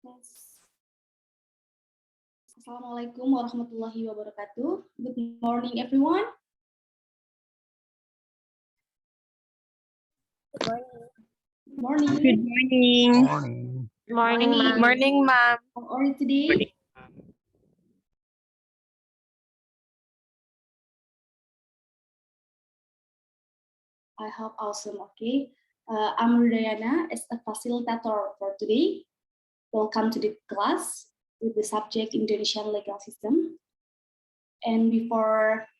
Yes. Assalamualaikum warahmatullahi wabarakatuh. Good morning, everyone. Good morning. Good morning. Morning. Morning, Morning. ma'am. Morning, ma'am. How are you today? I hope awesome. Okay. I'm Rudayana as a facilitator for today. Welcome to the class with the subject Indonesian legal system. And before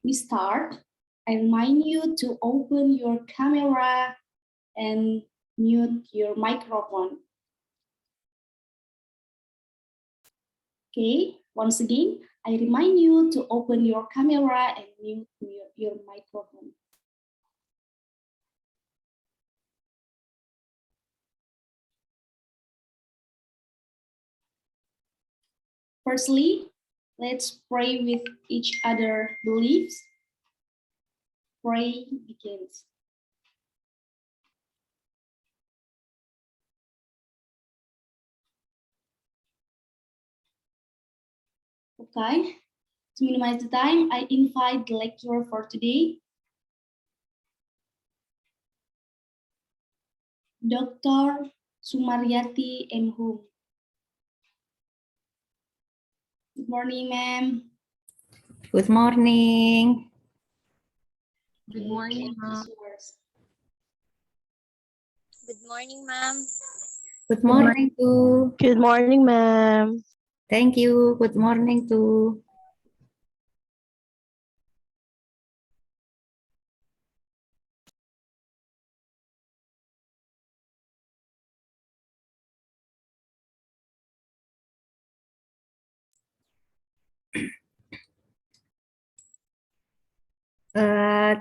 we start, I remind you to open your camera and mute your microphone. Okay, once again, I remind you to open your camera and mute your microphone. Firstly, let's pray with each other beliefs. Pray begins. Okay, to minimize the time, I invite the lecturer for today, Dr. Sumaryati M. Hum. Good morning, ma'am. Good morning. Good morning, ma'am. Good morning, ma'am. Good morning, too. Good morning, ma'am. Thank you. Good morning, too.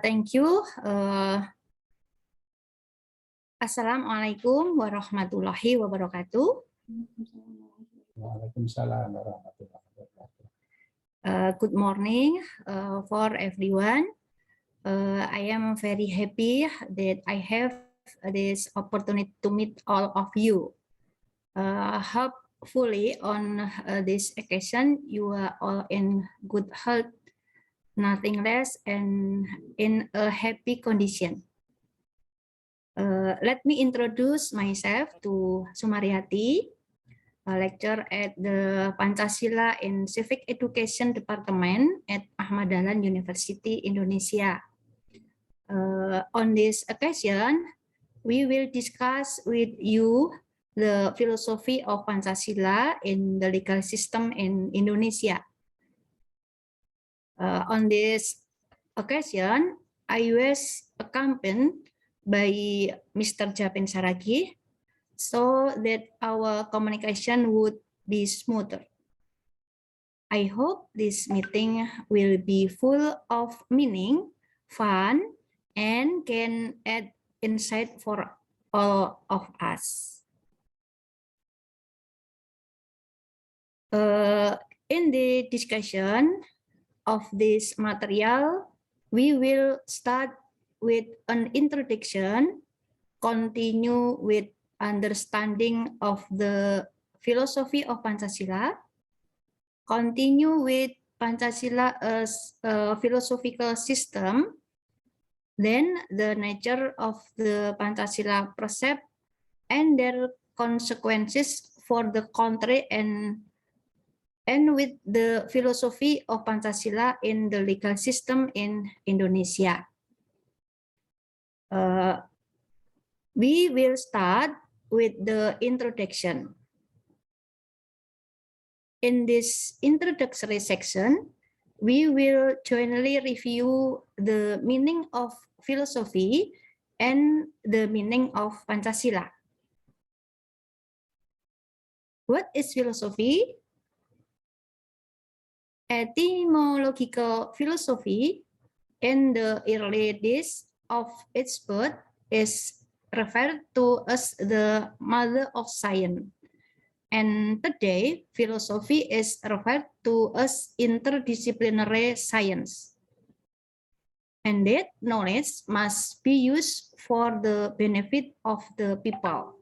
Thank you. Assalamualaikum warahmatullahi wabarakatuh. Waalaikumsalam warahmatullahi wabarakatuh. Good morning for everyone. I am very happy that I have this opportunity to meet all of you. Hopefully on this occasion you are all in good health, nothing less, and in a happy condition. Let me introduce myself to Sumaryati, a lecturer at the Pancasila and Civic Education Department at Ahmad Dahlan University, Indonesia. On this occasion, we will discuss with you the philosophy of Pancasila in the legal system in Indonesia. On this occasion, I was accompanied by Mr. Japin Saragi so that our communication would be smoother. I hope this meeting will be full of meaning, fun, and can add insight for all of us. In the discussion of this material, we will start with an introduction, continue with understanding of the philosophy of Pancasila, continue with Pancasila as a philosophical system, then the nature of the Pancasila precept and their consequences for the country, and with the philosophy of Pancasila in the legal system in Indonesia. We will start with the introduction. In this introductory section, we will jointly review the meaning of philosophy and the meaning of Pancasila. What is philosophy? Etymological philosophy in the early days of its birth is referred to as the mother of science. And today, philosophy is referred to as interdisciplinary science. And that knowledge must be used for the benefit of the people.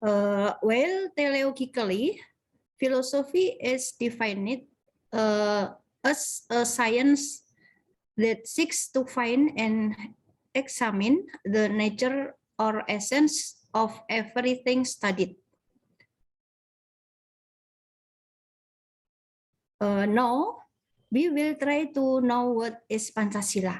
Well, teleologically, philosophy is defined as a science that seeks to find and examine the nature or essence of everything studied. Now, we will try to know what is Pancasila.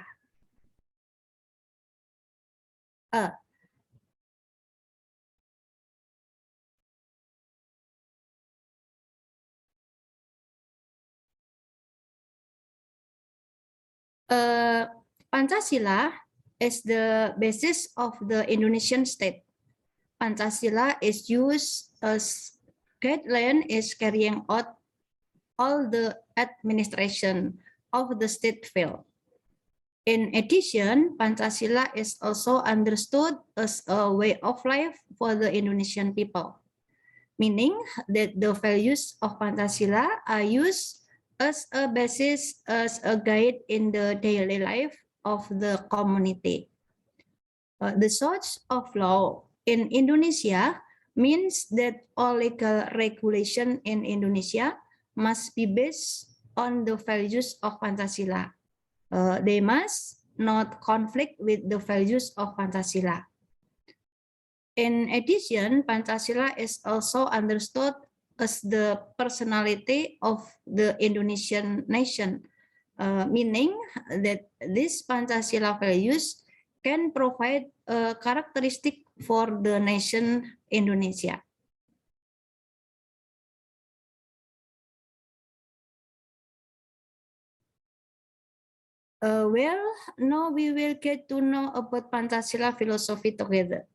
Pancasila is the basis of the Indonesian state. Pancasila is used as guideline is carrying out all the administration of the state field. In addition, Pancasila is also understood as a way of life for the Indonesian people, meaning that the values of Pancasila are used as a basis, as a guide in the daily life of the community. The source of law in Indonesia means that all legal regulation in Indonesia must be based on the values of Pancasila. They must not conflict with the values of Pancasila. In addition, Pancasila is also understood as the personality of the Indonesian nation, meaning that these Pancasila values can provide a characteristic for the nation Indonesia. Well, now we will get to know about Pancasila philosophy together.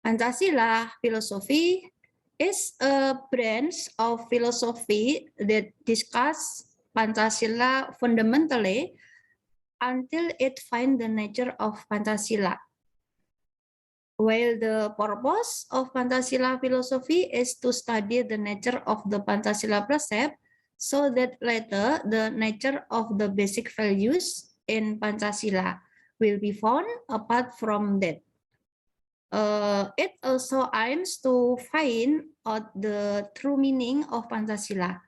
Pancasila philosophy is a branch of philosophy that discusses Pancasila fundamentally until it finds the nature of Pancasila. While the purpose of Pancasila philosophy is to study the nature of the Pancasila precept, so that later the nature of the basic values in Pancasila will be found apart from that. It also aims to find out the true meaning of Pancasila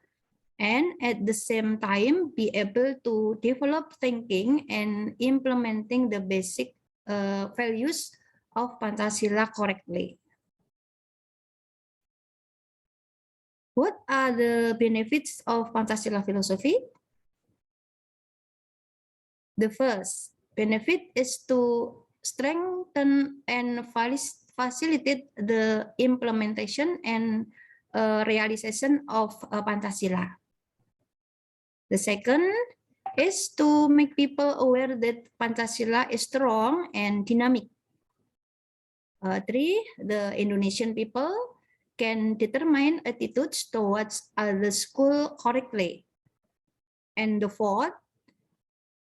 and at the same time be able to develop thinking and implementing the basic values of Pancasila correctly. What are the benefits of Pancasila philosophy? The first benefit is to strengthen and facilitate the implementation and realization of Pancasila. The second is to make people aware that Pancasila is strong and dynamic. Three, the Indonesian people can determine attitudes towards the school correctly. And the fourth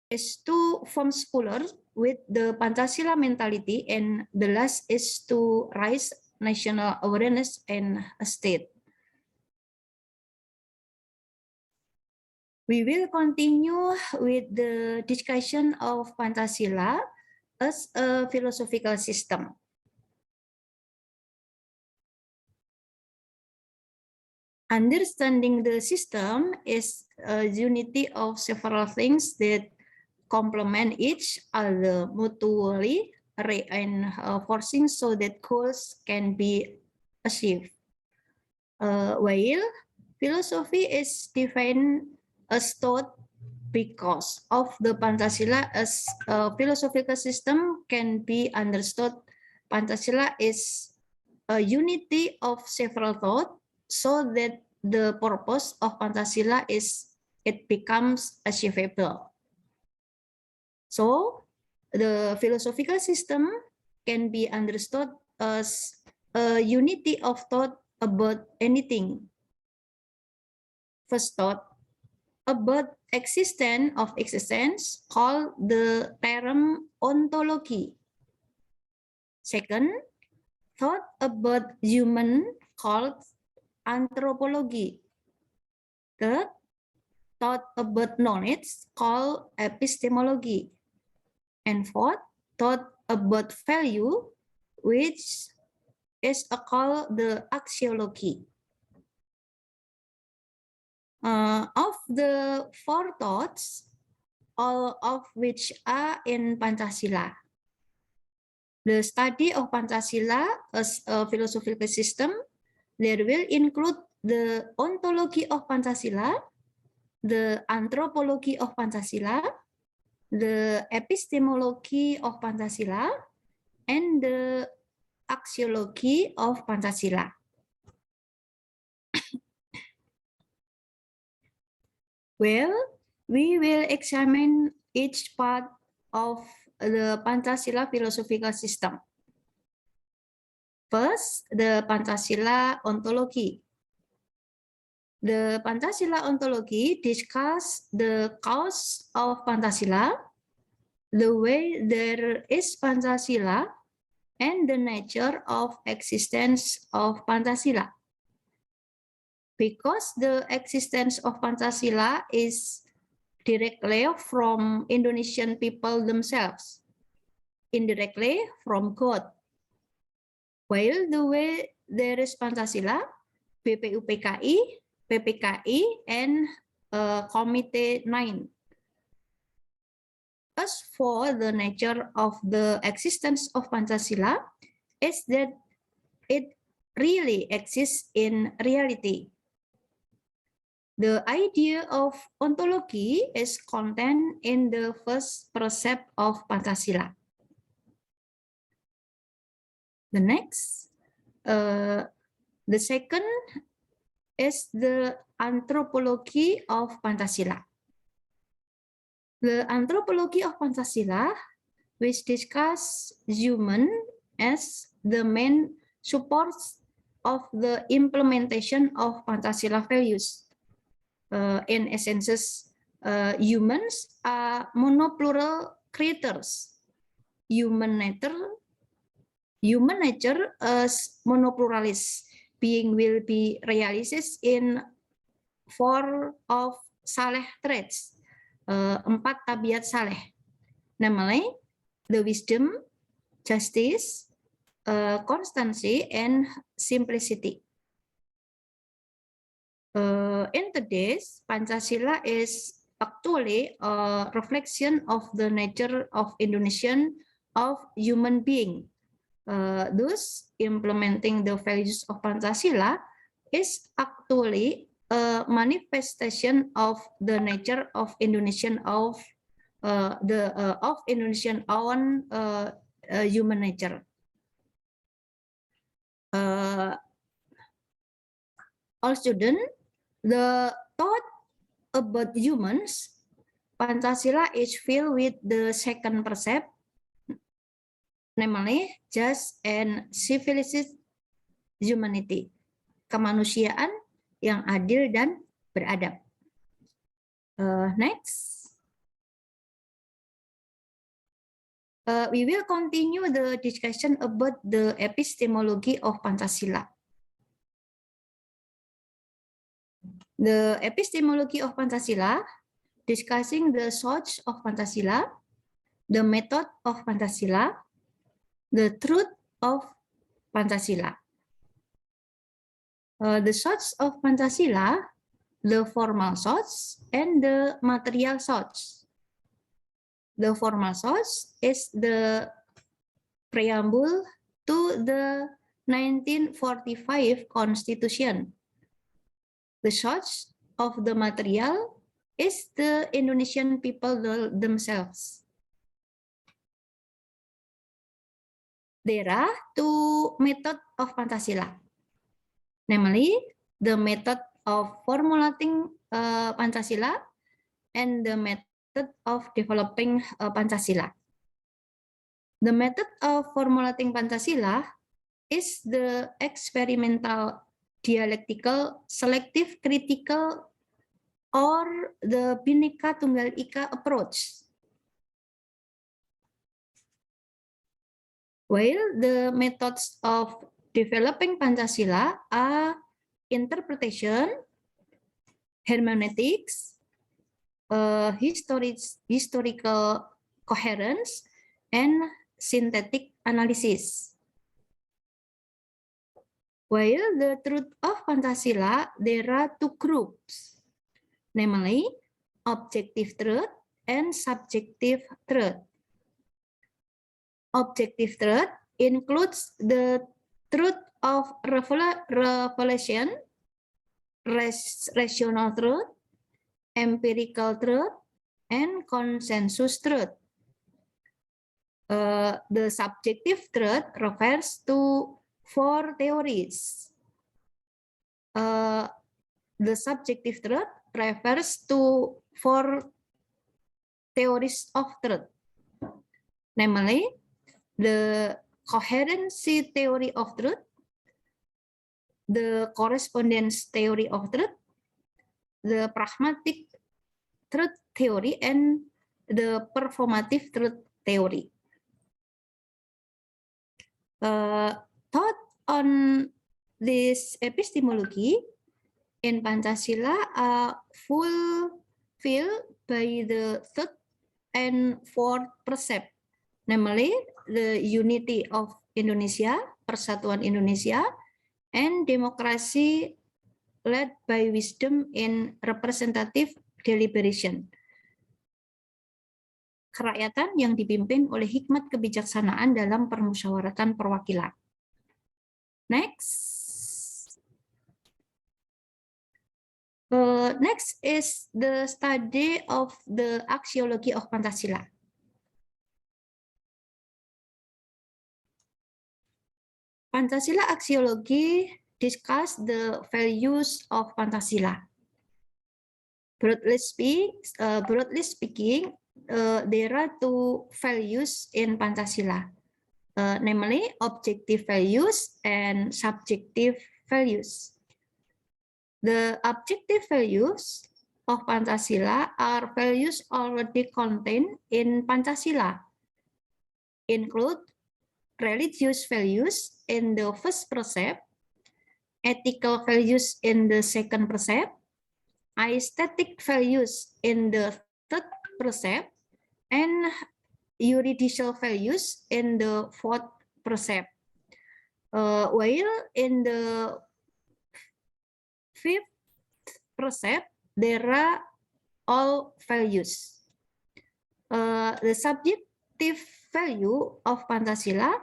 is to form scholars with the Pancasila mentality, and the last is to raise national awareness and state. We will continue with the discussion of Pancasila as a philosophical system. Understanding the system is a unity of several things that complement each other mutually, reinforcing so that goals can be achieved. While philosophy is defined as thought because of the Pancasila as a philosophical system can be understood, Pancasila is a unity of several thoughts, so that the purpose of Pancasila is it becomes achievable. So the philosophical system can be understood as a unity of thought about anything. First thought about existence of existence called the term ontology. Second, thought about human called anthropology. Third, thought about knowledge called epistemology. And fourth, thought about value, which is called the axiology. Of the four thoughts, all of which are in Pancasila. The study of Pancasila as a philosophical system, there will include the ontology of Pancasila, the anthropology of Pancasila, the epistemology of Pancasila, and the axiology of Pancasila. Well, we will examine each part of the Pancasila philosophical system. First, the Pancasila ontology. The Pancasila ontology discusses the cause of Pancasila, the way there is Pancasila, and the nature of existence of Pancasila. Because the existence of Pancasila is directly from Indonesian people themselves, indirectly from God. While the way there is Pancasila, BPUPKI, PPKI, and Committee 9. As for the nature of the existence of Pancasila, is that it really exists in reality. The idea of ontology is contained in the first precept of Pancasila. The next, the second is the anthropology of Pancasila. The anthropology of Pancasila, which discusses human as the main supports of the implementation of Pancasila values. In essence, humans are monoplural creators. Human nature as monopluralis, being will be realized in four of saleh traits, 4 tabiat saleh, namely the wisdom, justice, constancy, and simplicity. In today's, Pancasila is actually a reflection of the nature of Indonesian of human being. Thus, implementing the values of Pancasila is actually a manifestation of the nature of Indonesian of Indonesian own human nature. All students, the thought about humans, Pancasila is filled with the second precept, namely just and civilized humanity, kemanusiaan yang adil dan beradab. Next, we will continue the discussion about the epistemology of Pancasila. The epistemology of Pancasila, discussing the source of Pancasila, the method of Pancasila, the truth of Pancasila. The source of Pancasila, the formal source, and the material source. The formal source is the preamble to the 1945 Constitution. The source of the material is the Indonesian people themselves. There are two methods of Pancasila, namely the method of formulating Pancasila and the method of developing Pancasila. The method of formulating Pancasila is the experimental, dialectical, selective, critical, or the Bhinneka Tunggal Ika approach. While the methods of developing Pancasila are interpretation, hermeneutics, historical coherence, and synthetic analysis. While the truth of Pancasila, there are two groups, namely objective truth and subjective truth. Objective truth includes the truth of revelation, rational truth, empirical truth, and consensus truth. The subjective truth refers to 4 theories. The subjective truth refers to 4 theories of truth, namely the coherency theory of truth, the correspondence theory of truth, the pragmatic truth theory, and the performative truth theory. Thought on this epistemology in Pancasila are fulfilled by the third and fourth precept, namely the unity of Indonesia, persatuan Indonesia, and democracy led by wisdom in representative deliberation. Kerakyatan yang dipimpin oleh hikmat kebijaksanaan dalam permusyawaratan perwakilan. Next. Next is the study of the axiology of Pancasila. Pancasila axiology discuss the values of Pancasila. Broadly speaking, there are 2 values in Pancasila, namely objective values and subjective values. The objective values of Pancasila are values already contained in Pancasila, include religious values in the first precept, ethical values in the second precept, aesthetic values in the third precept, and juridical values in the fourth precept. While in the fifth precept, there are all values. The subjective value of Pancasila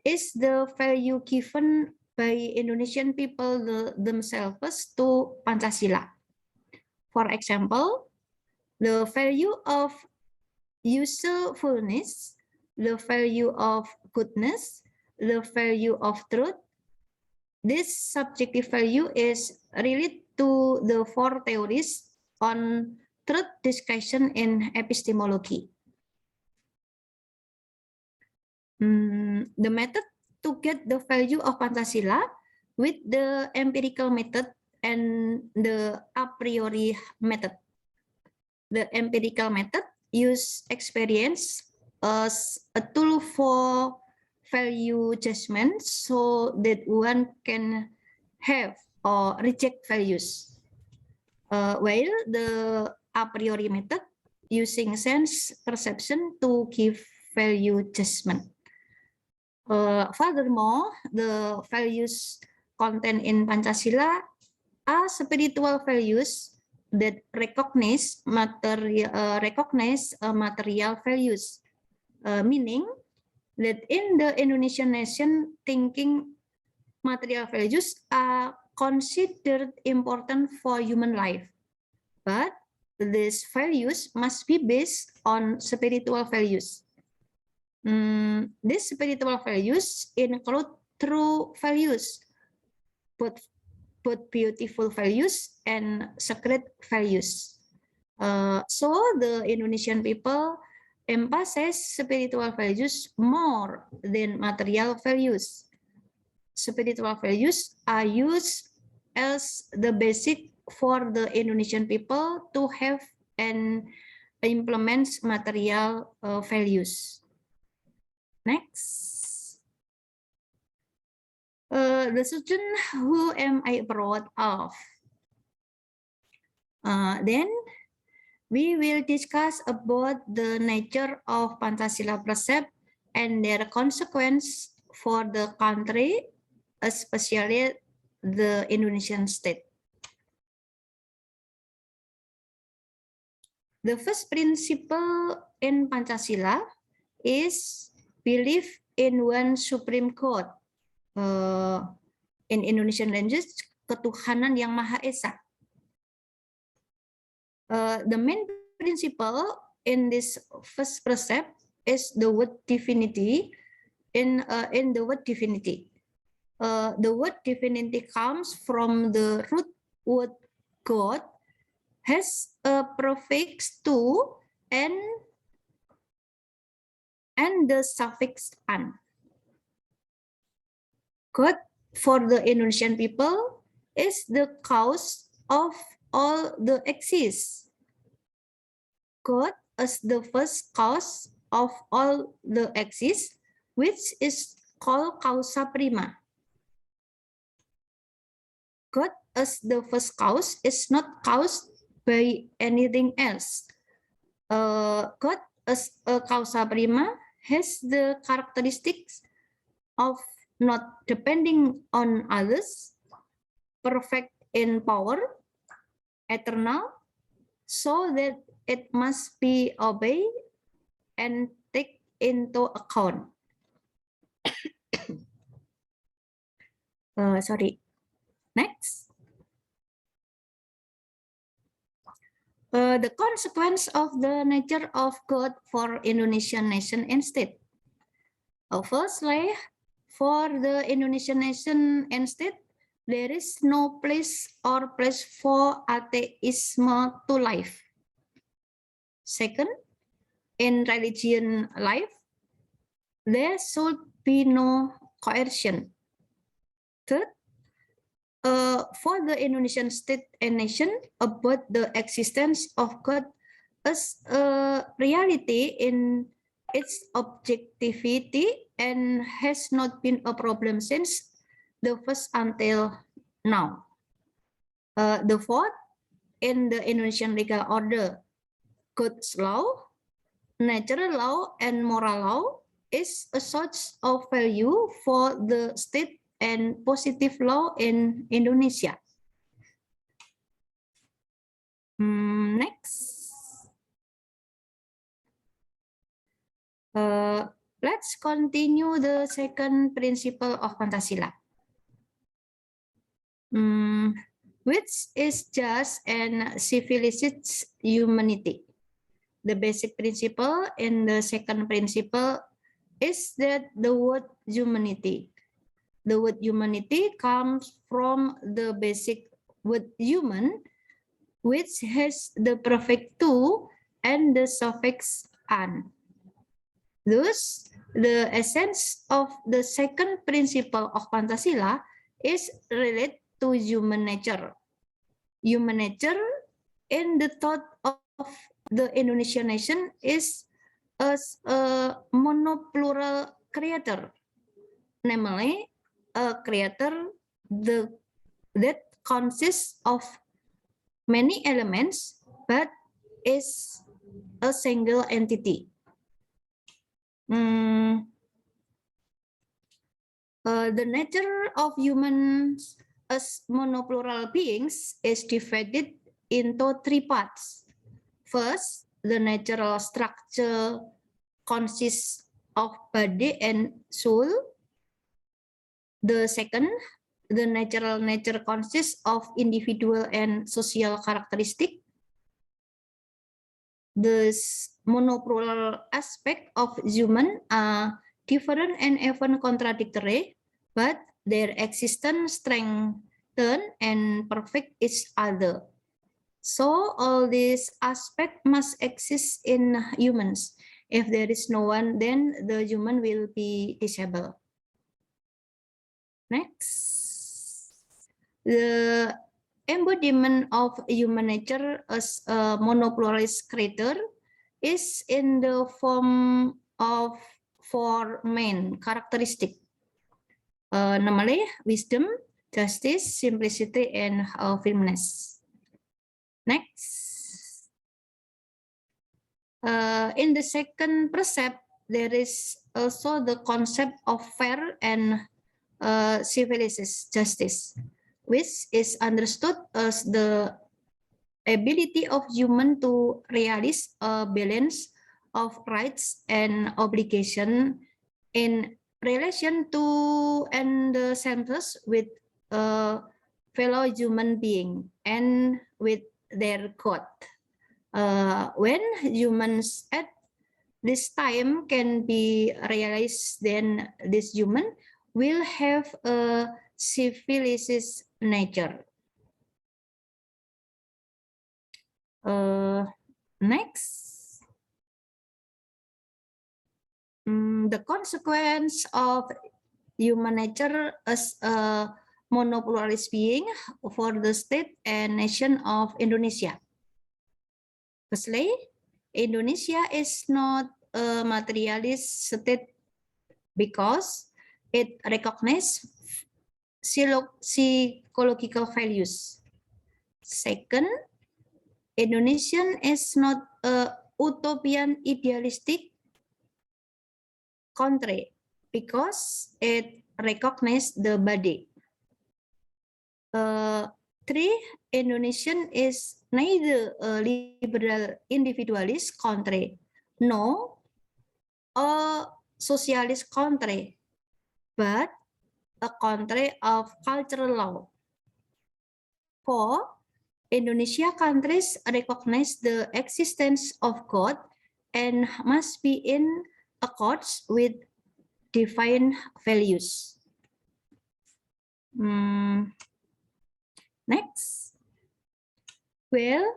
is the value given by Indonesian people themselves to Pancasila. For example, the value of usefulness, the value of goodness, the value of truth. This subjective value is related to the 4 theories on truth discussion in epistemology. The method to get the value of Pancasila with the empirical method and the a priori method. The empirical method use experience as a tool for value judgment so that one can have or reject values. While the a priori method using sense perception to give value judgment. Furthermore, the values contained in Pancasila are spiritual values that recognize material values, meaning that in the Indonesian nation thinking, material values are considered important for human life, but these values must be based on spiritual values. These spiritual values include true values, both beautiful values and sacred values. So the Indonesian people emphasize spiritual values more than material values. Spiritual values are used as the basic for the Indonesian people to have and implement material values. Next. The student, who am I proud of? Then we will discuss about the nature of Pancasila precept and their consequence for the country, especially the Indonesian state. The first principle in Pancasila is belief in one supreme God. In Indonesian language, ketuhanan yang Maha Esa. The main principle in this first precept is the word divinity. In the word divinity, the word divinity comes from the root word God, has a prefix to and the suffix an. God for the Indonesian people is the cause of all the exists. God is the first cause of all the exists, which is called causa prima. God as the first cause is not caused by anything else. God as a causa prima has the characteristics of not depending on others, perfect in power, eternal, so that it must be obeyed and take into account. Next. The consequence of the nature of God for Indonesian nation and state. Firstly, for the Indonesian nation and state, there is no place for atheism to life. Second, in religion life, there should be no coercion. Third, for the Indonesian state and nation, about the existence of God as a reality in its objectivity and has not been a problem since the first until now. The fourth, in the Indonesian legal order, God's law, natural law, and moral law is a source of value for the state and positive law in Indonesia. Next. Let's continue the second principle of Pancasila, which is just and civilized humanity. The basic principle in the second principle is that the word humanity. The word humanity comes from the basic word human, which has the prefix to and the suffix an. Thus, the essence of the second principle of Pancasila is related to human nature. Human nature in the thought of the Indonesian nation is as a monoplural creator, namely a creator that consists of many elements but is a single entity. The nature of humans as monoplural beings is divided into three parts. First, the natural structure consists of body and soul. The second, the natural nature consists of individual and social characteristic. The monoplural aspect of human are different and even contradictory, but their existence strengthen and perfect each other. So all these aspects must exist in humans. If there is no one, then the human will be disabled. Next, the embodiment of human nature as a monopluralist creator is in the form of four main characteristics, namely wisdom, justice, simplicity, and firmness. Next, in the second precept, there is also the concept of fair and civilized justice. which is understood as the ability of human to realize a balance of rights and obligation in relation to and themselves with a fellow human being and with their God. When humans at this time can be realized, then this human will have a civilized nature. Next, the consequence of human nature as a monopolarist being for the state and nation of Indonesia. Firstly, Indonesia is not a materialist state because it recognizes psychological values. Second, Indonesian is not a utopian idealistic country because it recognizes the body. Three, Indonesian is neither a liberal individualist country nor a socialist country, but a country of cultural law. Four, Indonesia countries recognize the existence of God and must be in accord with divine values. Next. Well,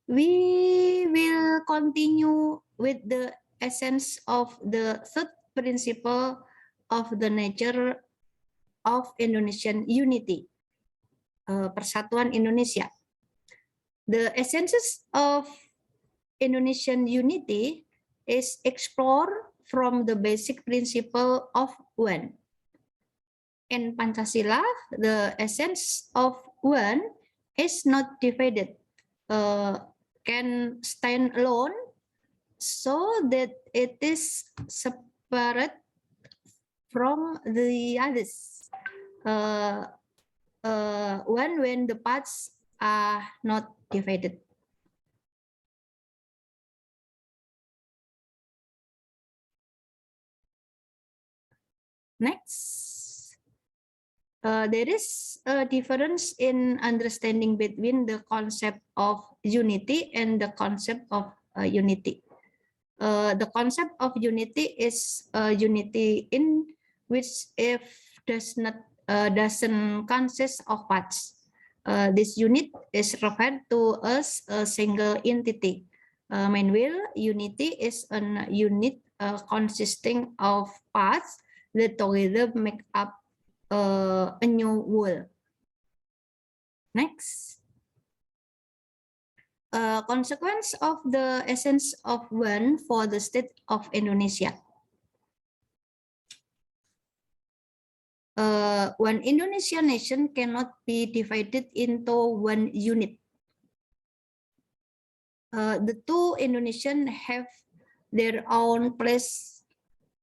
we will continue with the essence of the third principle of the nature of Indonesian unity, Persatuan Indonesia. The essences of Indonesian unity is explored from the basic principle of one. In Pancasila, the essence of one is not divided, can stand alone, so that it is separate from the others. One when the parts are not divided. Next, there is a difference in understanding between the concept of unity and the concept of unity. The concept of unity is unity in which if doesn't consist of parts. This unit is referred to as a single entity. Meanwhile, unity is a unit consisting of parts that together make up a new whole. Next. Consequence of the essence of one for the state of Indonesia. One Indonesian nation cannot be divided into one unit. The two Indonesians have their own place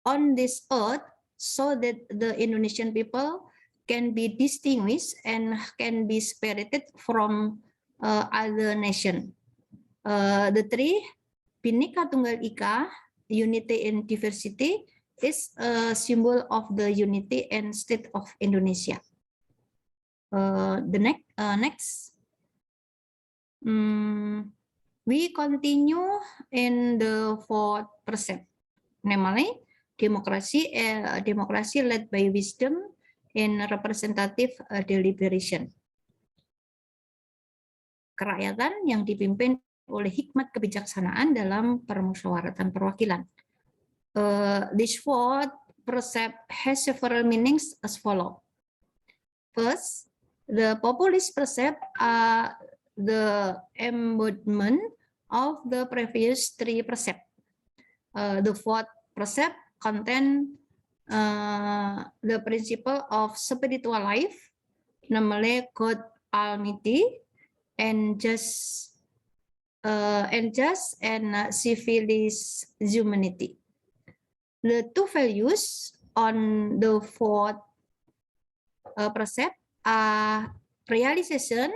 on this earth, so that the Indonesian people can be distinguished and can be separated from other nation. The three, Bhinneka Tunggal Ika, unity and diversity, is a symbol of the unity and state of Indonesia. The next. We continue in the fourth precept, namely democracy led by wisdom and representative deliberation. Kerakyatan yang dipimpin oleh hikmat kebijaksanaan dalam permusyawaratan perwakilan. This fourth precept has several meanings as follows. First, the populist precept are the embodiment of the previous three precepts. The fourth precept contains the principle of spiritual life, namely God Almighty, and just and civilized humanity. The two values on the fourth precept are realization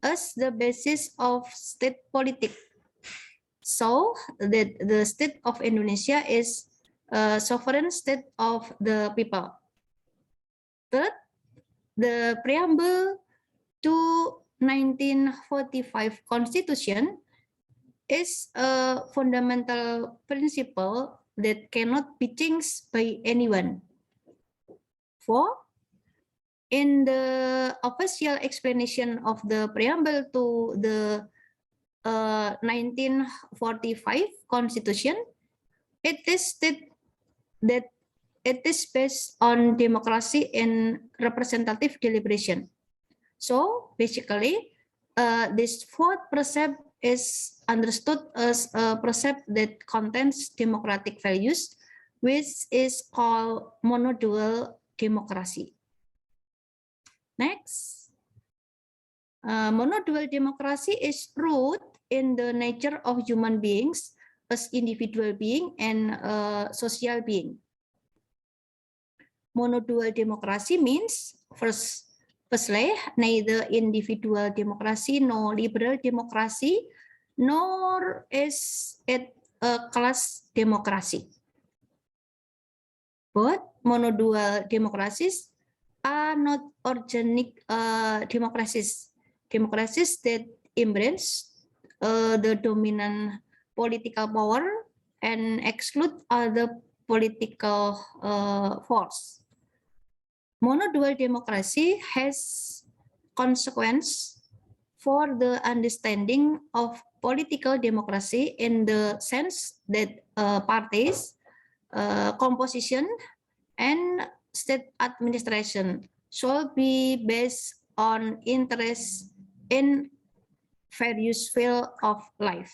as the basis of state politics, so that the state of Indonesia is a sovereign state of the people. Third, the preamble to 1945 Constitution is a fundamental principle that cannot be changed by anyone. Four, in the official explanation of the preamble to the 1945 Constitution, it is stated that it is based on democracy and representative deliberation. So basically, this fourth precept is understood as a precept that contains democratic values, which is called monodual democracy. Next, monodual democracy is rooted in the nature of human beings as individual being and social being. Monodual democracy means firstly, neither individual democracy nor liberal democracy, nor is it a class democracy. But monodual democracies are not organic democracies. Democracies that embrace the dominant political power and exclude other political force. Monodual democracy has consequence for the understanding of political democracy in the sense that parties, composition, and state administration should be based on interest in various fields of life.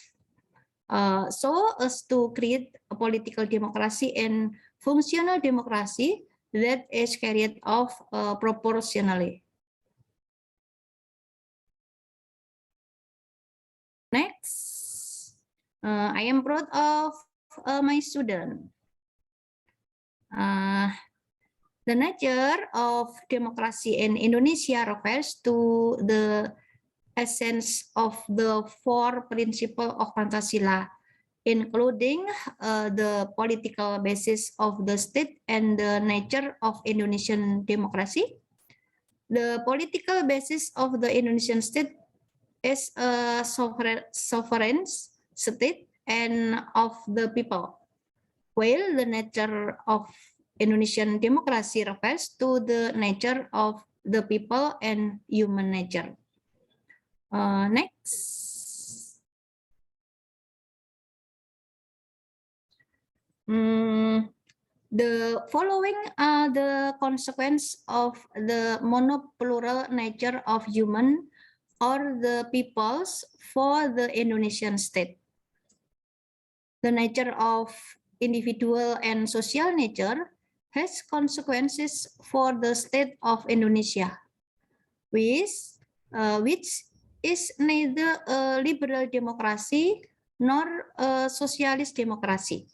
So as to create a political democracy and functional democracy that is carried out proportionally. Next, I am proud of my student. The nature of democracy in Indonesia refers to the essence of the four principles of Pancasila, including the political basis of the state and the nature of Indonesian democracy. The political basis of the Indonesian state is a sovereign state and of the people, while the nature of Indonesian democracy refers to the nature of the people and human nature. Next. The following are the consequences of the monoplural nature of human or the peoples for the Indonesian state. The nature of individual and social nature has consequences for the state of Indonesia, which is neither a liberal democracy nor a socialist democracy.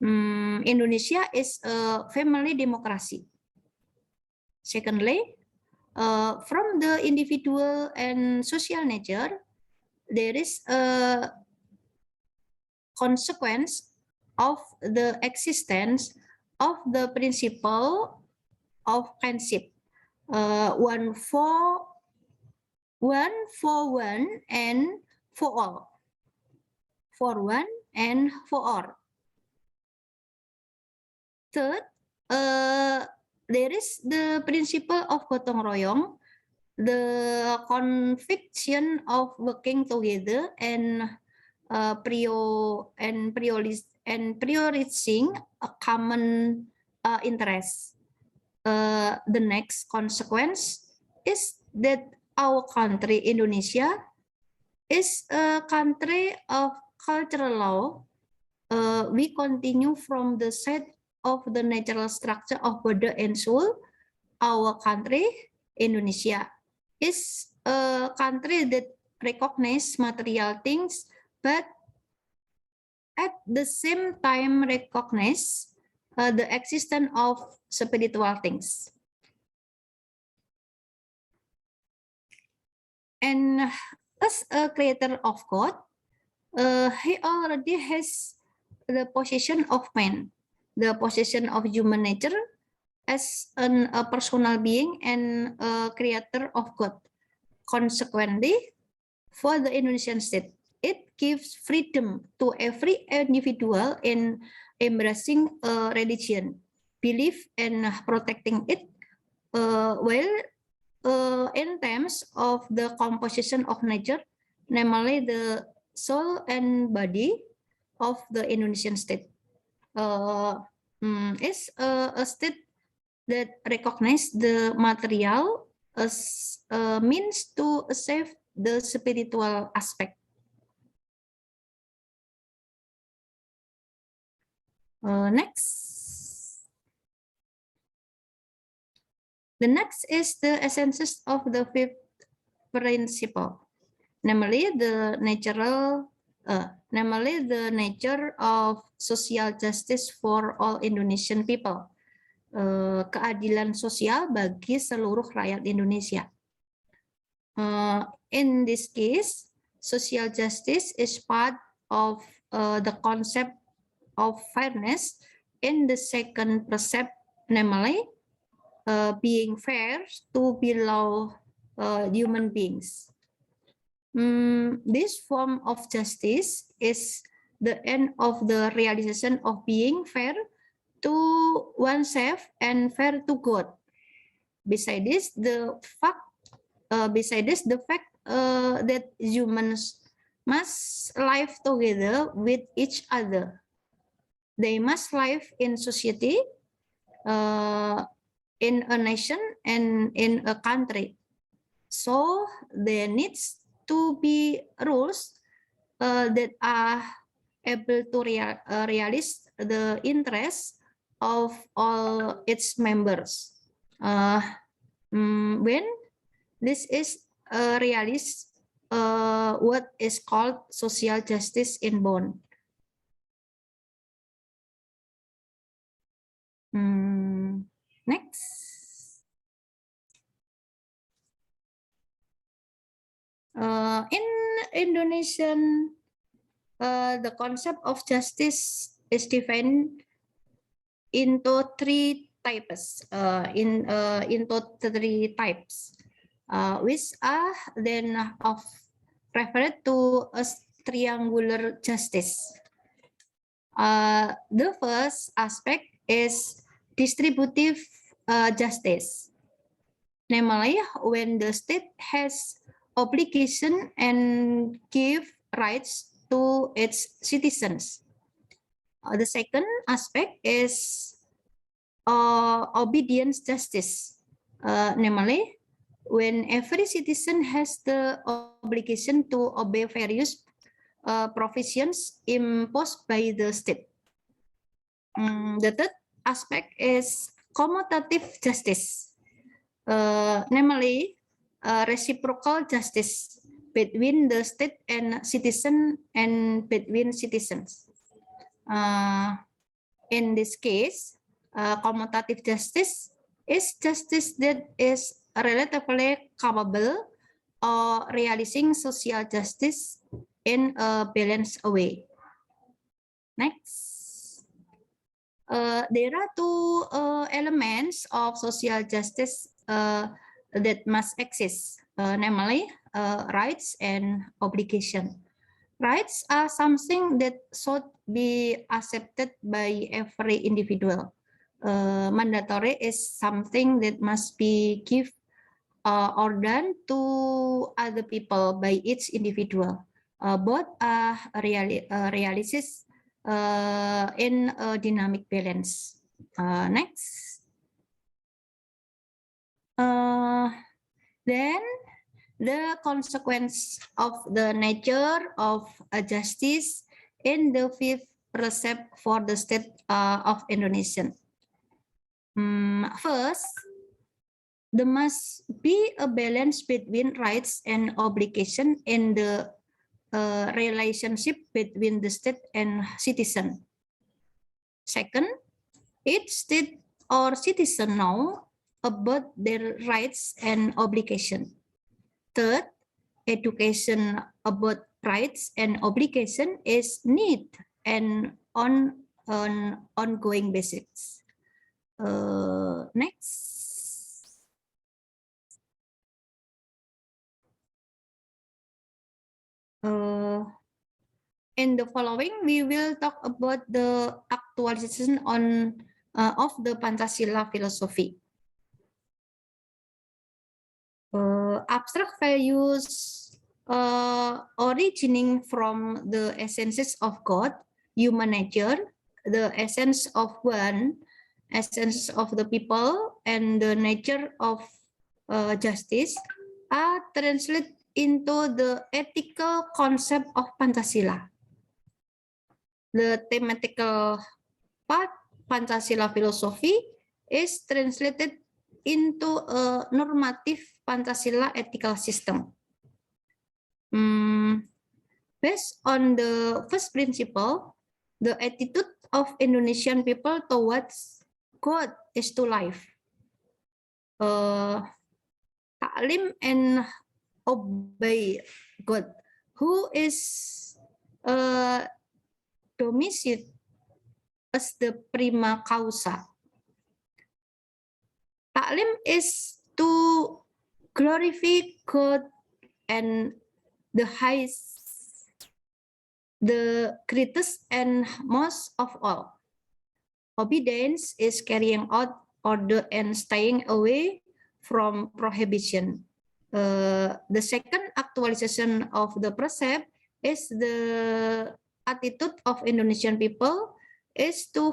Indonesia is a family democracy. Secondly, from the individual and social nature, there is a consequence of the existence of the principle of kinship, one for one and for all, for one and for all. Third, there is the principle of gotong royong, the conviction of working together and prioritizing a common interest. The next consequence is that our country, Indonesia, is a country of cultural law. We continue from the side of the natural structure of body and soul. Our country, Indonesia, is a country that recognizes material things, but at the same time recognize the existence of spiritual things. And as a creator of God, he already has the position of man, the position of human nature as a personal being and a creator of God. Consequently, for the Indonesian state, it gives freedom to every individual in embracing a religion, belief, and protecting it, while in terms of the composition of nature, namely the soul and body of the Indonesian state, is a state that recognizes the material as a means to achieve the spiritual aspect. Next. The next is the essence of the fifth principle, namely the nature of social justice for all Indonesian people. Keadilan sosial bagi seluruh rakyat Indonesia. In this case, social justice is part of the concept of fairness in the second precept, namely being fair to below human beings. This form of justice is the end of the realization of being fair to oneself and fair to God. Besides this, the fact that humans must live together with each other. They must live in society, in a nation, and in a country. So there needs to be rules that are able to realize the interests of all its members. When this is realized, what is called social justice in bond. Next. In Indonesian, the concept of justice is defined into three types. Which are then referred to as triangular justice. The first aspect is distributive justice, namely when the state has obligation and give rights to its citizens. The second aspect is obedience justice, namely when every citizen has the obligation to obey various provisions imposed by the state. The third aspect is commutative justice, namely reciprocal justice between the state and citizen and between citizens. In this case, commutative justice is justice that is relatively capable of realizing social justice in a balanced way. Next. There are two elements of social justice that must exist, namely rights and obligation. Rights are something that should be accepted by every individual. Mandatory is something that must be given or done to other people by each individual. Both are realized in a dynamic balance. Next. Then the consequence of the nature of justice in the fifth precept for the state of Indonesia. First, there must be a balance between rights and obligation in the relationship between the state and citizen. Second, each state or citizen know about their rights and obligation. Third, education about rights and obligation is need and on an ongoing basis. Next. In the following, we will talk about the actualization of the Pancasila philosophy. Abstract values originating from the essences of God, human nature, the essence of one, essence of the people, and the nature of justice are translated into the ethical concept of Pancasila. The thematical part, Pancasila philosophy, is translated into a normative Pancasila ethical system. Based on the first principle, the attitude of Indonesian people towards God is to life. Ta'lim and obey God, who is domiciled as the prima causa. Ta'lim is to glorify God and the highest, the greatest and most of all. Obedience is carrying out order and staying away from prohibition. The second actualization of the precept is the attitude of Indonesian people is to